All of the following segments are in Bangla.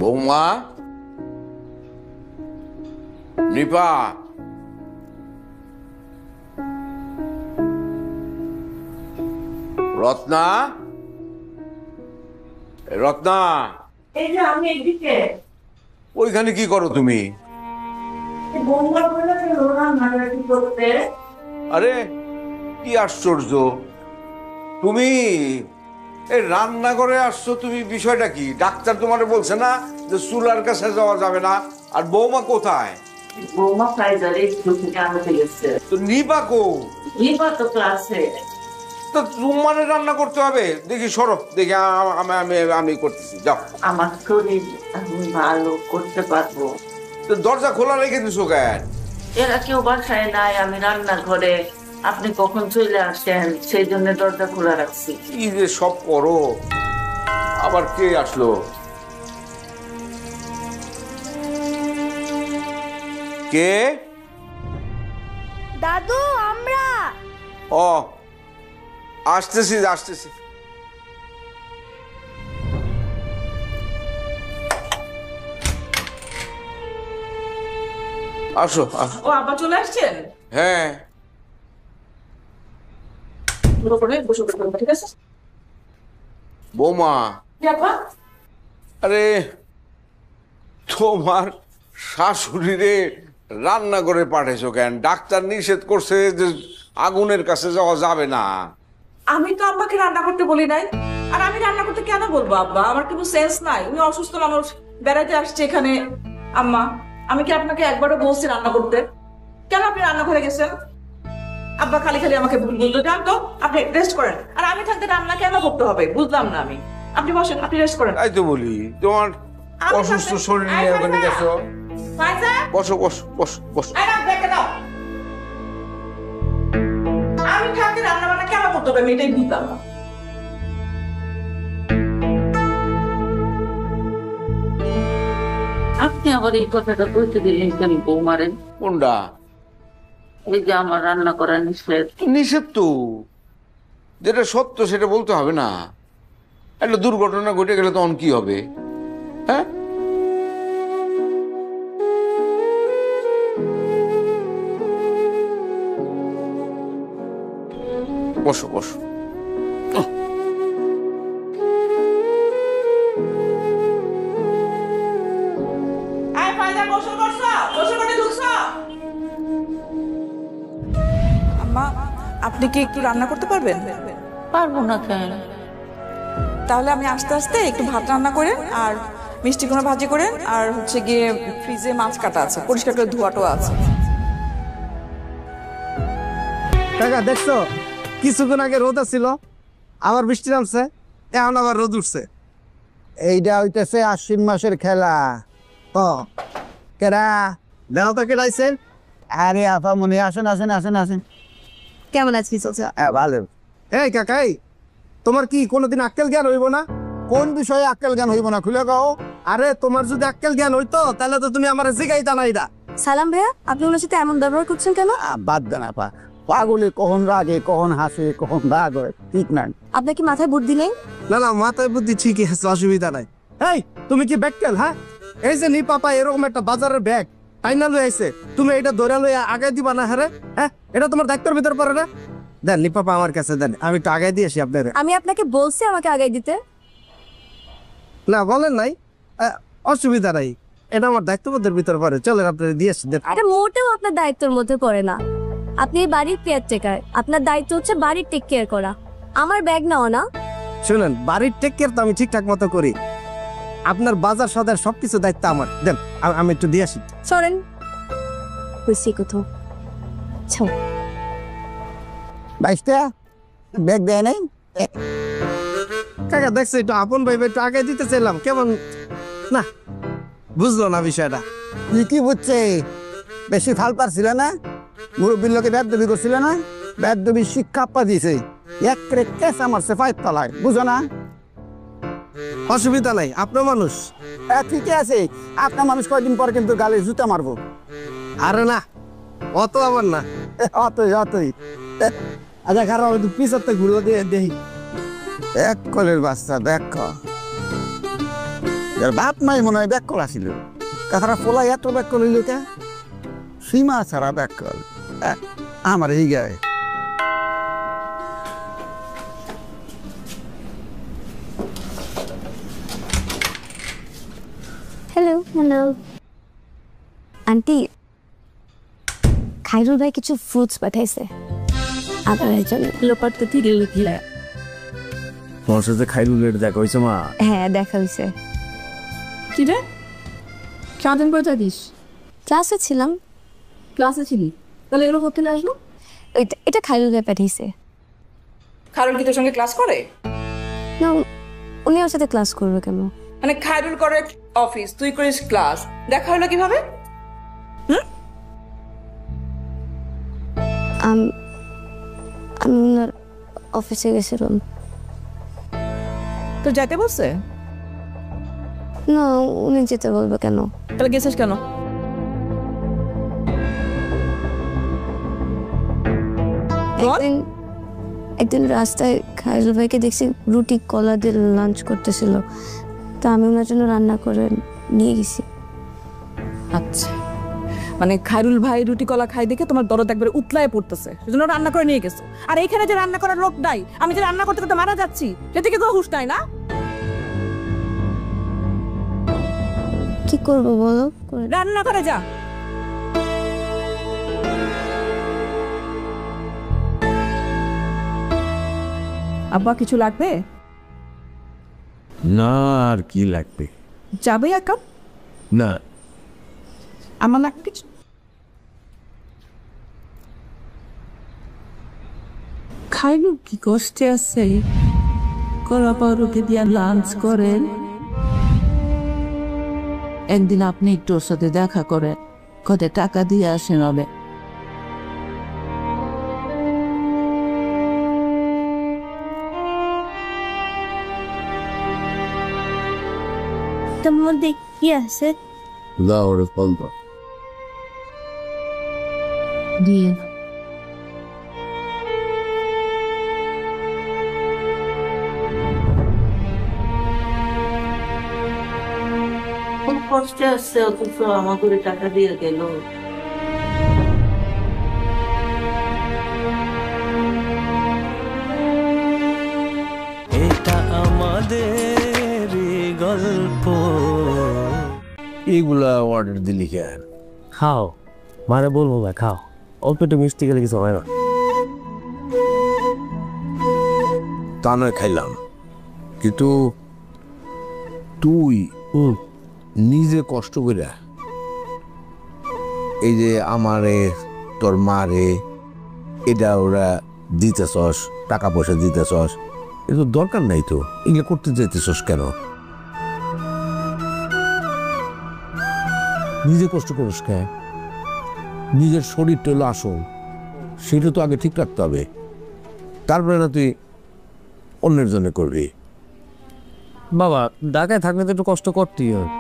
বৌমা, নিপা, রত্না, রত্না, এই যে আমি এদিকে ওইখানে কি করো তুমি? বৌমা বলে রান্না করতে। আরে কি আশ্চর্য, তুমি এই রান্না করে আসছো? তুমি বিষয়টা কি? ডাক্তার তোমারে বলছে না যে চুলার কাছে যাওয়া যাবে না? আর বৌমা কোথায়? বৌমা ফ্রাইজারে স্কুল থেকে আনতে গেছে। তো নিপা কো? নিপা তো ক্লাসে। তো তোমার রান্না করতে হবে। দেখি সরো, দেখি আমি আমি আমি করতেছি, যাও। আমার শরীর আমি ভালো করতে পারবো। তো দরজা খোলা রেখে দিছো কেন? এরা কেউ বাসায় নাই, আমি রান্নাঘরে। আপনি কখন চলে আসেন সেই জন্য দরজা খোলা রাখছি। কি যে সব করো। আবার কে আসলো? কে? দাদু আমরা। ও আসতেছি আসতেছি। আসো আসো। ও আব্বা চলে আসছেন? হ্যাঁ, ঠিক আছে বৌমা। আব্বা। আরে তোমার শাশুড়িরে রান্না করে পাঠাইছো কেন? ডাক্তার নিষেধ করছে যে আগুনের কাছে যাওয়া যাবে না। আমি তো আব্বাকে রান্না করতে বলি নাই। আর আমি রান্না করতে কেন বলবো আব্বা? আমার কোনো সেন্স নাই। উনি অসুস্থ মানুষ, বেড়াতে আসছে এখানে। আম্মা, আমি কি আপনাকে একবারও বলছি রান্না করতে? কেন আপনি রান্না করে গেছেন? আব্বা খালি খালি আমাকে ভুল বলতো। জানতো আপনি রেস্ট করেন। আর আমি থাকতে রান্না কেন করতে হবে বুঝলাম না আমি। আপনি বসেন, আপনি রেস্ট করেন। তাই তো বলি, তোমার আমি অসুস্থ থাকতে- শরীর এই নিয়ে ওখানে ফাইজা! গেছো। ফাইজা! বসো বসো বসো বসো। এই নাও, দেখে দাও। আমি থাকতে রান্না বান্না কেন করতে হবে আমি এটাই বুঝলাম না। আপনি আবার এই কথাটা বলতে দিলেন কেন বৌমারেন? কোনটা? এই যে আমার রান্না করা নিষেধ। নিষেধ তো, যেটা সত্য সেটা বলতে হবে না? একটা দুর্ঘটনা ঘটে গেলে তখন কি হবে? হ্যাঁ, বসো বসো। এই ফাইজা, গোসল করছো? গোসল করে ঢুকছো? আম্মা, আপনি কি একটু রান্না করতে পারবেন? পারবো না কেন? তাহলে আমি আস্তে আস্তে একটু ভাত রান্না করেন, আর মিষ্টি কুমড়া ভাজি করেন, আর হচ্ছে গিয়ে ফ্রিজে মাছ কাটা আছে, পরিষ্কার করে ধোয়াটো আছে। কাকা দেখছো, কিছুক্ষণ আগে রোদ ছিল, আবার বৃষ্টি নামছে, এখন আবার রোদ উঠছে। এইটা হইতেছে আশ্বিন মাসের খেলা। ও কেরা? দেখো তো কেটাইছেন। আরে আপা মনে আসেন আসেন আসেন আসেন। কেমন আছিস? ভালো। এই কাকাই, তোমার কি কোনোদিন আক্কেল জ্ঞান হইব না? কোন বিষয়ে আক্কেল জ্ঞান হইব না খুলে গাও? আরে তোমার যদি আক্কেল জ্ঞান হইতো তাহলে তো তুমি আমার জিগাইতা নাইদা। সালাম ভাইয়া, আপনি ওনার সাথে এমন ব্যবহার করছেন কেন? বাদ দেন আপা, পাগলে কখন রাগে কখন হাসে কখন রাগ হয় ঠিক নাই। আপনার কি মাথায় বুদ্ধি নেই? না না, মাথায় বুদ্ধি ঠিকই আছে, অসুবিধা নাই। এই তুমি কি ব্যাককেল? হ্যাঁ, এই যে নি পাপা এরকম একটা বাজারের ব্যাগ টাইনা লই আইছে, তুমি এটা ধরে লই আগে দিবা না? হ্যাঁ, এটা তোমার দায়িত্বের ভিতর পড়ে না? দেন নি পাপা আমার কাছে দেন, আমি একটু আগে দিয়ে আসি আপনার। আমি আপনাকে বলছি আমাকে আগাই দিতে। না বলেন নাই, অসুবিধা নাই, এটা আমার দায়িত্ববোধের ভিতর পড়ে। চলেন আপনার দিয়ে আসি। এটা মোটেও আপনার দায়িত্বের মধ্যে পড়ে না। আপনি এই বাড়ির কেয়ারটেকার, আপনার দায়িত্ব হচ্ছে বাড়ির টেক কেয়ার করা, আমার ব্যাগ নাও না। শুনেন, বাড়ির টেক কেয়ার তো আমি ঠিকঠাক মতো করি, আপনার বাজার সদার সবকিছু দায়িত্ব আমার। দেন আমি একটু দিয়ে আসি। সরেন, বুঝছি কোথাও। বাইশটা ব্যাগ দেয় নাই? কাকা দেখছো, একটু আপন ভাইবে একটু আগে দিতে চাইলাম, কেমন না বুঝলো না বিষয়টা। কি বুঝছে? বেশি ফাল পারছিল না? মুরব্বীর লোকে বেদবি করছিল না? বেদবি শিক্ষা আপা দিয়েছে, এক কেস আমার সে ফাইভ তলায়, বুঝো না? অসুবিধা নাই, আপনার মানুষ। ঠিকই আছে, আপনার মানুষ কয়দিন পর কিন্তু গালে জুতা মারবো। আরে না, অত আবার না। অতই অতই। আচ্ছা খারাপ, পিছাতে ঘুরো দিয়ে দেই। এক কলের বাচ্চা দেখ, এর বাপ মাই মনে হয় ব্যাক করা ছিল তাছাড়া পোলা এত ব্যাক করিল কে সীমা ছাড়া ব্যাক কর আমার এই গায়ে হ্যালো হ্যালো আন্টি খাইরুল ভাই কিছু ফ্রুটস পাঠাইছে আপনার জন্য লোপার তো ঠিক লিখলে তোমার সাথে খাইরুলের দেখা হয়েছে মা? হ্যাঁ দেখা হয়েছে। কি রে সারাদিন করে থাকিস? ক্লাসে ছিলাম। ক্লাসে ছিলি? তাহলে এগুলো করতে আসলো? এটা খাইরুল ভাই পাঠিয়েছে। খায়রুল কি তোর সঙ্গে ক্লাস করে? না উনি ওর সাথে ক্লাস করবে কেন? মানে খায়রুল করে অফিস, তুই করিস ক্লাস, দেখা হলো কিভাবে? আমি ওনার অফিসে গেছিলাম। তো যেতে বলছে? না উনি যেতে বলবে কেন? তাহলে গেছিস কেন? একদিন রাস্তায় খায়রুল ভাইকে দেখছি রুটি কলা দিয়ে লাঞ্চ করতেছিল, তা আমি ওনার জন্য রান্না করে নিয়ে গেছি। আচ্ছা, মানে খায়রুল ভাই রুটি কলা খাই দেখে তোমার দরদ একবারে উতলায় পড়তেছে, সেজন্য রান্না করে নিয়ে গেছো। আর এইখানে যে রান্না করার লোক নাই, আমি যে রান্না করতে করতে মারা যাচ্ছি, সেটা কি কোনো হুঁশ নাই না? কি করবো বলো? রান্না করে যা। আব্বা কিছু লাগবে? না আর কি লাগবে? যাবে এক কাপ? না আমার লাগবে কিছু? খাইরুল কি কষ্টে আছে, কলা পাউরুটি দিয়া লাঞ্চ করেন। একদিন আপনি একটু ওর সাথে দেখা করেন, কত টাকা দিয়ে আসেন হবে। তোর মধ্যে কি আছে? লাহোরের ফলটা দিয়ে খুব কষ্টে আসছে, অথচ আমাকে টাকা দিয়ে গেল। এটা আমাদের গল্প। এইগুলা অর্ডার দিলি কেন? খাও, মানে বলবো না, খাও, অল্প একটু মিষ্টি গেলে কিছু হয় না। তা নয় খাইলাম, কিন্তু তুই নিজে কষ্ট করে এই যে আমারে তোর মারে এটা ওরা দিতেছস, টাকা পয়সা দিতেছস, এ তো দরকার নাই তো, এগুলো করতে চাইতেছস কেন? নিজে কষ্ট করিস কেন? নিজের শরীরটা হলো আসল, সেটা তো আগে ঠিক রাখতে হবে, তারপরে না তুই অন্যের জন্য করবি। বাবা ঢাকায় থাকলে তো একটু কষ্ট করতেই হয়।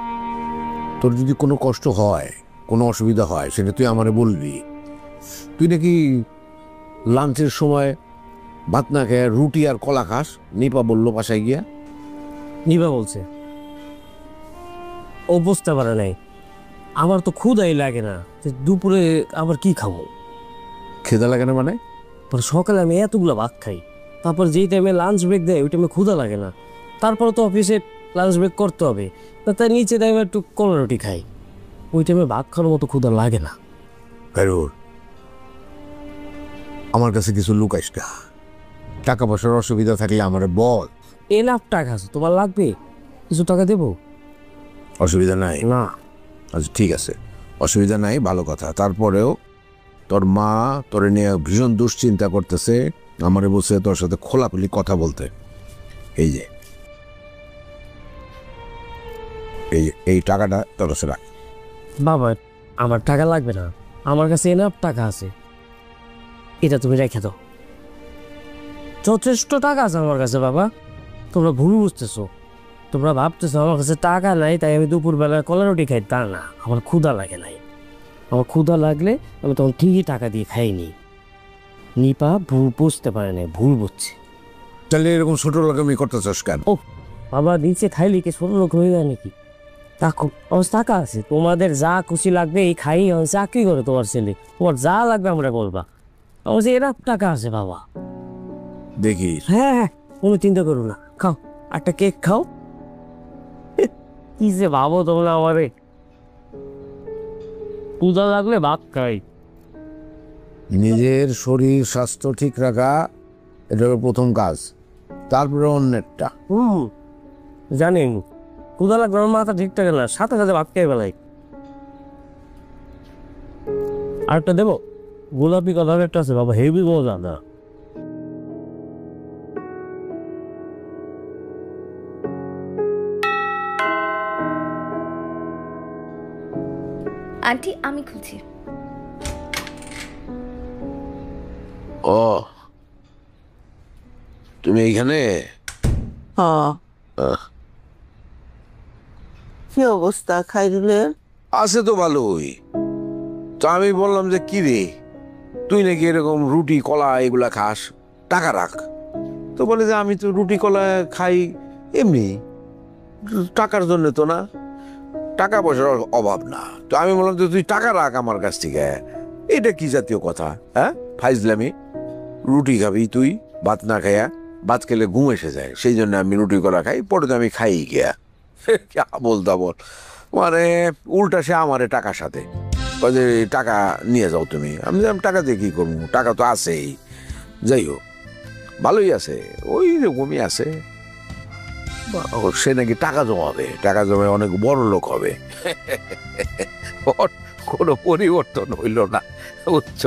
তোর যদি কোনো কষ্ট হয়, কোনো অসুবিধা হয়, সেটা তুই আমারে বলবি। তুই নাকি লাঞ্চের সময় ভাত না খেয়ে রুটি আর কলা খাস, নিপা বললো বাসায় গিয়া। নিবা বলছে, ও বুঝতে পারে নাই। আমার তো ক্ষুধাই লাগে না, দুপুরে আবার কি খাবো? খেদা লাগে না মানে? সকালে আমি এতগুলো ভাত খাই, তারপর যেই টাইমে লাঞ্চ ব্রেক দেয় ওই টাইমে ক্ষুধা লাগে না। তারপর তো অফিসে লাঞ্চ ব্রেক করতে হবে, তার নিচে টাইমে একটু কলা রুটি খাই, ওই টাইমে ভাত খাওয়ার মতো ক্ষুধা লাগে না। কারুর আমার কাছে কিছু লুকাইস না, টাকা পয়সার অসুবিধা থাকলে আমারে বল। এনাফ টাকা আছে, তোমার লাগবে? কিছু টাকা দেবো? অসুবিধা নাই না। আচ্ছা ঠিক আছে, অসুবিধা নাই, ভালো কথা। তারপরেও তোর মা তোরে নিয়ে ভীষণ দুশ্চিন্তা করতেছে, আমারে বলছে তোর সাথে খোলাখুলি কথা বলতে। এই যে এই টাকাটা তোর কাছে রাখ। বাবা আমার টাকা লাগবে না, আমার কাছে এনাফ টাকা আছে, এটা তুমি রেখে দাও। যথেষ্ট টাকা আছে আমার কাছে বাবা, তোমরা ভুল বুঝতেছো। তোমরা ভাবতেছো আমার কাছে টাকা নাই তাই আমি দুপুরবেলা কলা রুটি খাই, তা না, আমার ক্ষুধা লাগে নাই। আমার ক্ষুধা লাগলে আমি তখন ঠিকই টাকা দিয়ে খাইনি। নিপা ভুল বুঝতে পারে না, ভুল বুঝছে। তাহলে এরকম ছোট রকমই করতেছস কেন? ও বাবা নিচে খাইলে কি ছোট লোক হয়ে যায় নাকি? দেখো আমার টাকা আছে, তোমাদের যা খুশি লাগবে এই খাই চাকরি করে তোমার ছেলে, তোমার যা লাগবে আমরা বলবা। আমার যে এরা টাকা আছে বাবা। দেখি হ্যাঁ হ্যাঁ, কোনো চিন্তা করো না, খাও একটা কেক খাও। কি যে ভাবো তোমরা আমারে, পূজা লাগলে ভাত খাই। নিজের শরীর স্বাস্থ্য ঠিক রাখা এটা হলো প্রথম কাজ, তারপরে অন্যেরটা। জানেন পূজা লাগবে আমার মাথা ঠিক থাকে না, সাথে সাথে ভাত খাই বেলাই। আরেকটা দেবো, গোলাপি কালার একটা আছে বাবা, হেভি মজা না। আন্টি আমি খুঁজছি। ও তুমি এইখানে? কি অবস্থা খাইরুলের? আছে তো ভালোই। তো আমি বললাম যে কি রে, তুই নাকি এরকম রুটি কলা এগুলা খাস, টাকা রাখ। তো বলে যে আমি তো রুটি কলা খাই এমনি, টাকার জন্য তো না, টাকা পয়সার অভাব না। তো আমি বললাম যে তুই টাকা রাখ আমার কাছ থেকে। এটা কি জাতীয় কথা? হ্যাঁ ফাইজলামি। রুটি খাবি তুই, ভাত না খাইয়া? ভাত খেলে ঘুম এসে যায়, সেই জন্য আমি রুটি কলা খাই, পরে তো আমি খাই গিয়া। বলতা বল, মানে উল্টা সে আমারে টাকার সাথে যে টাকা নিয়ে যাও তুমি। আমি টাকা দিয়ে কি করবো, টাকা তো আছেই। যাই হোক ভালোই আছে, ওই রকমই আছে। সে নাকি টাকা জমাবে, টাকা জমে অনেক বড় লোক হবে। কোনো পরিবর্তন হইল না, বুঝছ?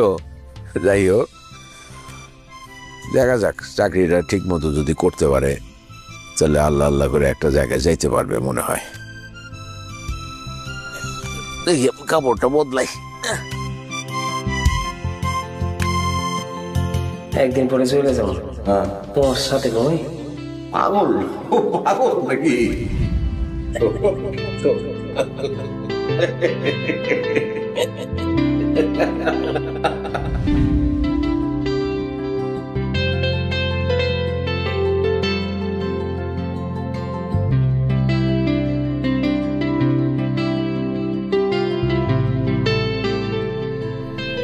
যাই হোক দেখা যাক, চাকরিটা ঠিক মতো যদি করতে পারে তাহলে আল্লাহ আল্লাহ করে একটা জায়গায় যাইতে পারবে মনে হয়। দেখি কাপড়টা বদলাই। একদিন পরে চলে যাবো তোমার সাথে। নয় পাগল, পাগল নাকি?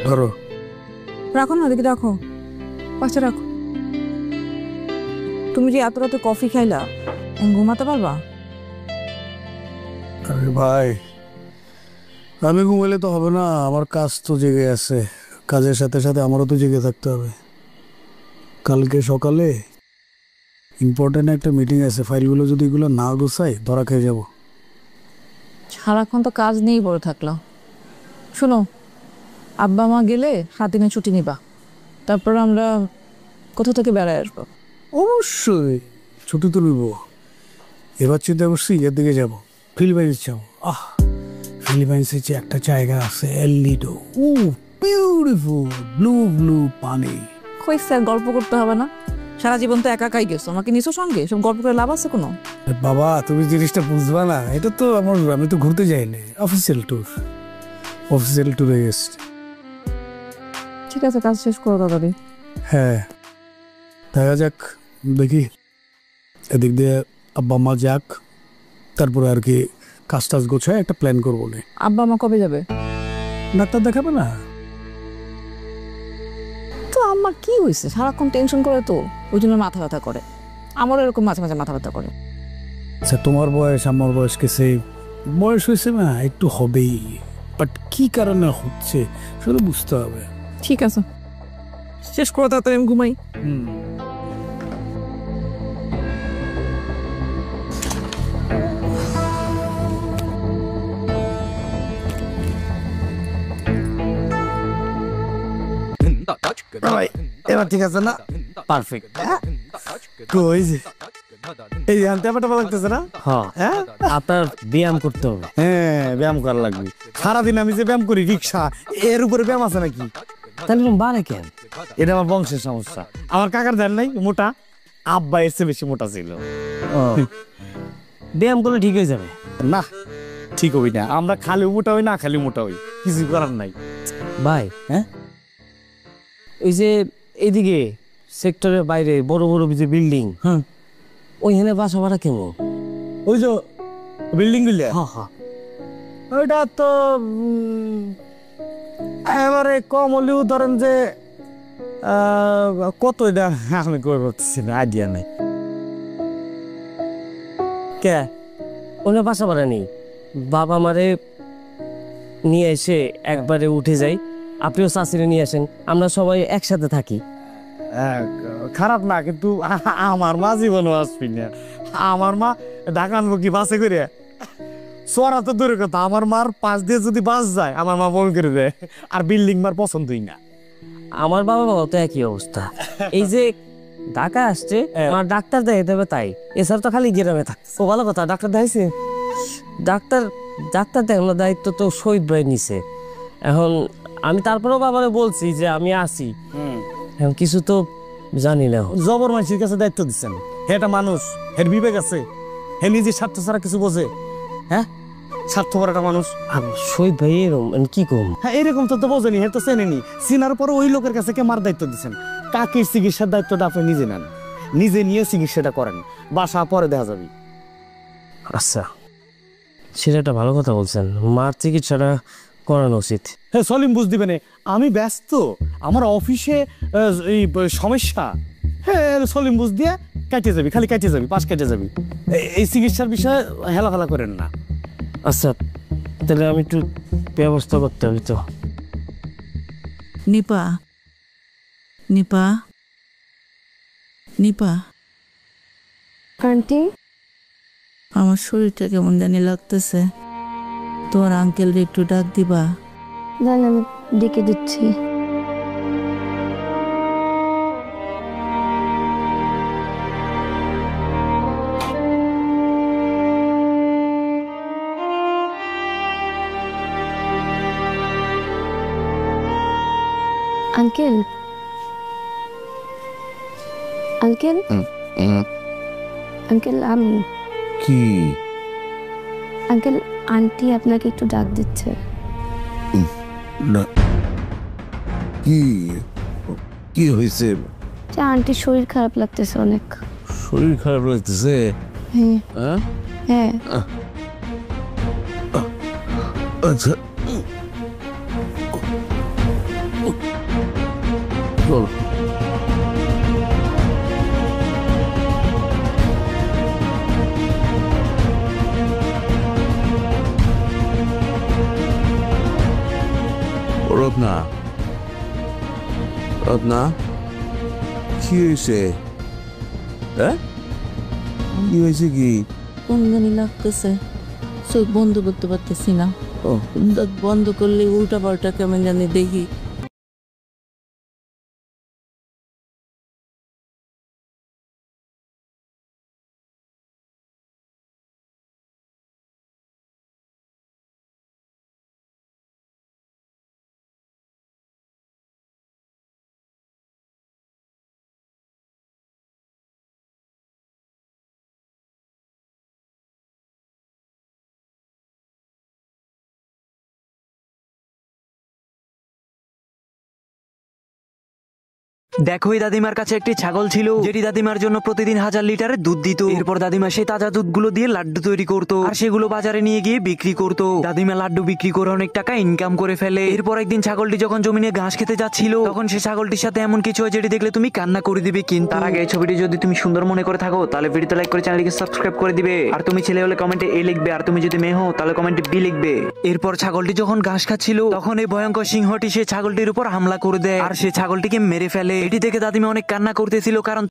ধরো রাখো না, দেখি রাখো, পাশে রাখো। তুমি যে এত রাতে কফি খাইলা, ঘুমাতে পারবা? আরে ভাই, আমি ঘুমাইলে তো হবে না, আমার কাজ তো জেগে আছে, কাজের সাথে সাথে আমারও তো জেগে থাকতে হবে। কালকে সকালে ইম্পর্টেন্ট একটা মিটিং আছে, ফাইলগুলো যদি এগুলো না গোছাই ধরা খেয়ে যাব। সারাক্ষণ তো কাজ নিয়েই পড়ে থাকলাম। শোনো, আব্বা মা গেলে 7 দিনের ছুটি নিবা, তারপর আমরা কোথা থেকে বেড়ায় আসবো। অবশ্যই ছুটি তো নিব। এবার চিন্তা করছি এর দিকে যাবো, ফিলিপাইন্স যাবো। ফিলিপাইন্সে যে একটা জায়গা আছে এল নিডো, বিউটিফুল ব্লু ব্লু পানি। হয়েছে, আর গল্প করতে হবে না, সারা জীবন তো একা একাই গেছো, আমাকে নিছো সঙ্গে, সব গল্প করে লাভ আছে কোনো? বাবা তুমি জিনিসটা বুঝবা না, এটা তো আমার, আমি তো ঘুরতে যাইনি, অফিসিয়াল ট্যুর, অফিসিয়াল ট্যুরে গেছি। ঠিক আছে, কাজ শেষ করো তাড়াতাড়ি। হ্যাঁ দেখা যাক, দেখি এদিক দিয়ে আব্বা মা যাক, তারপরে আর কি কাজ টাজ গোছায় একটা প্ল্যান করবো। না আব্বা মা কবে যাবে? ডাক্তার দেখাবে না তো আম্মার কি হয়েছে, সারাক্ষণ টেনশন করে তো, ওই জন্য মাথা ব্যথা করে। আমারও এরকম মাঝে মাঝে মাথা ব্যথা করে। আচ্ছা তোমার বয়স আমার বয়সকে সেই বয়স হয়েছে না, একটু হবেই, বাট কি কারণে হচ্ছে শুধু বুঝতে হবে। ঠিক আছে, শেষ করো তাড়াতাড়ি, আমি ঘুমাই। এবার ঠিক আছে না? পারফেক্ট। কই যে এই জানতে আমার লাগতেছে না? হ্যাঁ আপনার ব্যায়াম করতে হবে। হ্যাঁ ব্যায়াম করা লাগবে, সারাদিন আমি যে ব্যায়াম করি রিক্সা, এর উপরে ব্যায়াম আছে নাকি? তাহলে এরকম বাড়ে কেন? এটা আমার বংশের সমস্যা। আমার কাকার জান নাই মোটা, আব্বা এর চেয়ে বেশি মোটা ছিল। ব্যায়াম করলে ঠিক হয়ে যাবে না, ঠিক হই না, আমরা খালি মোটা হই না খালি মোটা হই, কিছু করার নাই। ভাই হ্যাঁ, ওই যে এইদিকে সেক্টরের বাইরে বড় বড় যে বিল্ডিং, ওইখানে বাসা ভাড়া কেমন? ওই যে বিল্ডিং গুলো, হ্যাঁ হ্যাঁ ওইটা তো এবারে কম হলেও ধরেন যে কত, এটা আমি কই পারতেছি না, আইডিয়া নাই। কে ওনার বাসা ভাড়া নেই, বাবা মারে নিয়ে এসে একবারে উঠে যাই, আপনিও চাষিরে নিয়ে আসেন, আমরা সবাই একসাথে থাকি। খারাপ না, কিন্তু আমার মা জীবনও আসবি না। আমার মা ঢাকা আনবো কি বাসে করে? চড়া তো দূরের কথা, আমার মার পাশ দিয়ে যদি বাস যায় আমার মা বমি করে দেয়, আর বিল্ডিং মার পছন্দই না। আমার বাবা বাবা তো একই অবস্থা, এই যে ঢাকা আসছে আমার ডাক্তার দেখাইতে হবে তাই, এছাড়া তো খালি গ্রামে থাকছে। ও ভালো কথা, ডাক্তার দেখাইছে? ডাক্তার দেখানোর দায়িত্ব তো শহীদ ভাই নিছে। এখন আমি তারপরেও বাবারে বলছি যে আমি আসি, এখন কিছু তো জানি না। জবর মানুষের কাছে দায়িত্ব দিচ্ছেন, হে একটা মানুষ, হের বিবেক আছে, হে নিজের স্বার্থ ছাড়া কিছু বোঝে? হ্যাঁ, স্বার্থপর একটা মানুষ। শহীদ ভাই এরকম কি কম? হ্যাঁ, এরকম তো বোঝেনি, হে তো চেনেনি। চিনার পরে ওই লোকের কাছে কে মার দায়িত্ব দিচ্ছেন? কাকের চিকিৎসার দায়িত্বটা আপনি নিজে নেন, নিজে নিয়ে চিকিৎসাটা করেন, বাসা পরে দেখা যাবে। আচ্ছা, সেটা একটা ভালো কথা বলছেন, মার চিকিৎসাটা করানো উচিত। হ্যাঁ সলিম, বুঝ দিবেন, আমি ব্যস্ত, আমার অফিসে এই সমস্যা। হ্যাঁ সলিম, বুঝ দিয়ে কেটে যাবি, খালি কেটে যাবি, পাশ কেটে যাবি। এই চিকিৎসার বিষয়ে হেলা করেন না। আচ্ছা, তাহলে আমি একটু ব্যবস্থা করতে হবে তো। নিপা নিপা নিপা, আন্টি, আমার শরীরটা কেমন জানি লাগতেছে, তোর আঙ্কেল একটু ডাক দিবা? জান আমি ডেকে দিচ্ছি। আঙ্কেল, আঙ্কেল, আঙ্কেল, আমি কি? আঙ্কেল, আন্টি আপনাকে একটু ডাক দিচ্ছে। না, কি কি হয়েছে? যে আন্টির শরীর খারাপ লাগতেছে অনেক। শরীর খারাপ লাগতেছে? হ্যাঁ হ্যাঁ। আচ্ছা, চল। রত্না, রত্না, কি হয়েছে? হ্যাঁ, কি হয়েছে? কি কোন জানি লাগতেছে, চোখ বন্ধ করতে পারতেছি না। ও, দাঁত বন্ধ করলে উল্টা পাল্টা কেমন জানি দেখি। দেখো, এই দাদিমার কাছে একটি ছাগল ছিল, যেটি দাদিমার জন্য প্রতিদিন 1000 লিটারের দুধ দিত। এরপর দাদিমা সেই তাজা দুধগুলো দিয়ে লাড্ডু তৈরি করতো, আর সেগুলো বাজারে নিয়ে গিয়ে বিক্রি করতো। দাদিমা লাড্ডু বিক্রি করে অনেক টাকা ইনকাম করে ফেলে। এরপর একদিন ছাগলটি যখন জমিনে ঘাস খেতে যাচ্ছিল, তখন সে ছাগলটির সাথে এমন কিছু হয় যেটি দেখলে তুমি কান্না করে দিবে। কিন্তু তার আগে এই ছবিটি যদি তুমি সুন্দর মনে করে থাকো তাহলে ভিডিওতে লাইক করে চ্যানেলটিকে সাবস্ক্রাইব করে দিবে। আর তুমি ছেলে হলে কমেন্টে এ লিখবে, আর তুমি যদি মেয়ে হও তাহলে কমেন্টে বি লিখবে। এরপর ছাগলটি যখন ঘাস খাচ্ছিল, তখন এই ভয়ঙ্কর সিংহটি সে ছাগলটির উপর হামলা করে দেয়, আর সে ছাগলটিকে মেরে ফেলে। এটি দেখে দাদিমা অনেক কান্না করতেছিল, কারণ